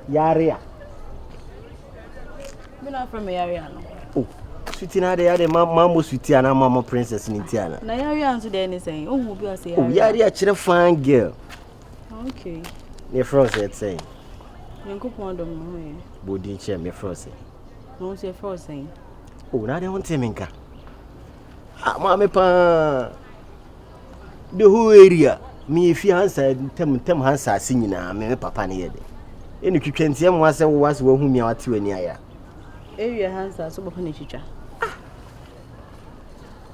Yaria. Me not from Yaria. Oh, sweetie, na de mama sweetie na mama princess in Tiana. Na Yaria answer the anything. Oh, be say Yaria. Oh, Yaria, chira fine girl. Okay. Me frost saying. You could want them. Body chair, me frost. No, say frost saying. Oh, na de won teminka. Ah, mama pa. The whole area. Me if you answer tem answer nyina me papa ne yede. Eni twitwantia mo ase wo ase wo hu mi awate wani aya. Area answer so papa ne twitwa.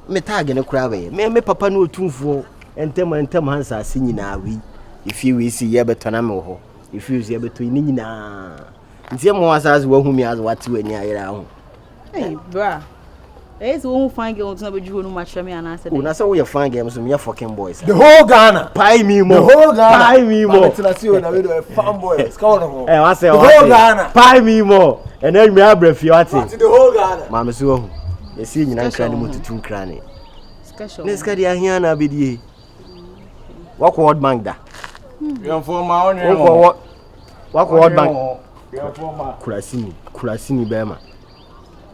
Me tag ne kura we. Me papa no otumfo entem answer nyina wi. If you see ye betona me ho. If you see ye beto ni nyina. Ntia mo ase wo hu mi ase wate wani aya ho. Hey, bra. It's one fine girl to be no much me and answer. Oh, na say we fine games me fucking boys. The whole Ghana. Pie me more. The whole Ghana. Pie me more. International we do fan boys. Come on. I say the whole Ghana. Pie me more. And then me abref you ati. The whole Ghana. Mama so you see nyina nkra ne mututu nkra ne. Special. Ne ska dia hia na bedie. Wako World Bank da. You for my own. Wako World Bank. Kurasini bema.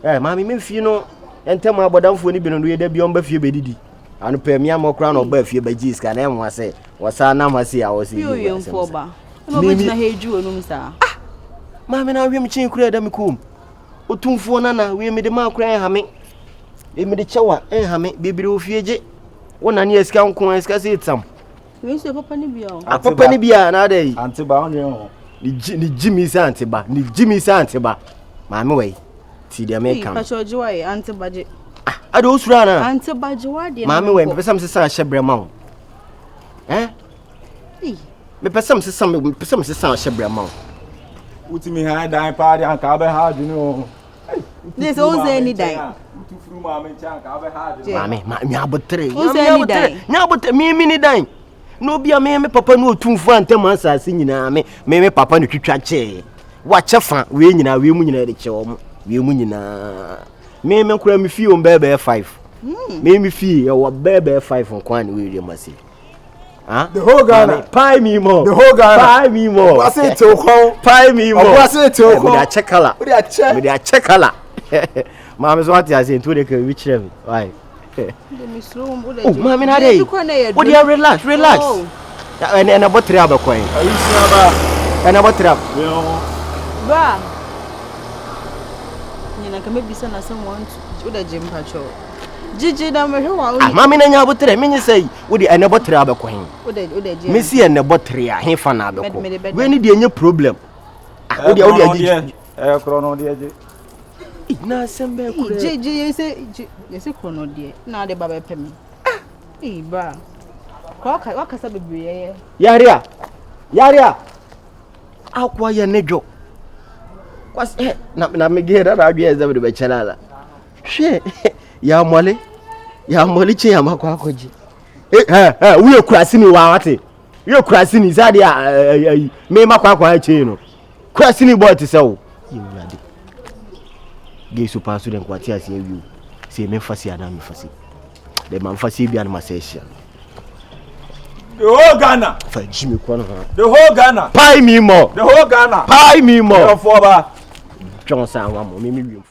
Mami me fie no entem abodamfo ni bi no ye da bi on ba fie bedidi. Anu pe mi amokra no ba fie ba jiska na enwa se wasa na mase ya wose. You yemfo ba. No be na heju onum sa. Mami na wiem chin kura da mi kum. Otumfo na we me de ma kura en ha me. E me de chewa en ha me bibiri ofieje. Wona ne eska nko eska se itam. We say papa ni bia o. Papa ni bia na dai. Antiba on yo. Ni Jimmy sa antiba. Ni Jimmy sa antiba. Mami we. Ti de me kam. Pacho joy antibaje. Ade osura na. Antibaje wa de. Mami we pesa me sesa ahye ma wo. Me pesa me sesa ahye ma wo. Utimi ha dan pa de anka be ha de no. This o say any dan. Utufuru ma me chan ka be ha de. Mami, me abotre. O say any dan. Nya abotre mi ni dan. No bia me papa no otumfu antem ansase nyina me papa no twitwa che. Wa chefa we nyina we mu nyina de che wo. We mu nyina. Me nkura me fie on bebe 5. Me fie e wo bebe 5 on kwan we re masi. The whole Ghana. Pie me more. The whole Ghana. Pie me more. What's it to kon? Pie me more. What's it to kon? Me da check color. We da check. Me da check color. Mama so what you say to the we chere me. Why? Oh, mama na dey. What you relax. And about 3 hours coin. And about 3 hours. Bra. Nyina ka mebisa na someone to the gym patrol. Gigi na me hwa o. Mama na nya abotre me nyi say wo di and about 3 hours coin. O de gym. Me see and about 3 a he fa na be ko. We ni dey nya problem. O di agi. Krono de agi. Na sembe ko. Gigi you say krono de. Na de baba pe me. Bra. Kwa kasa bebre ye. Yaria. Akwa ye nejo. Kwas na me gera na adwe eza be chalala. Hwe ya mole che ya makwa akoji. We kurasi ni wa wate. We kurasi ni zade me makwa akwa che no. Kurasi ni boy te se wo. Yewulade. Ge super student kwati ase awu. Se me fasi ana me fasi. Le man fasi bia na masesha. The whole Ghana. For Jimmy Kwano. The whole Ghana. Pie me more. The whole Ghana. Pie me more. For ba. John San wa mo me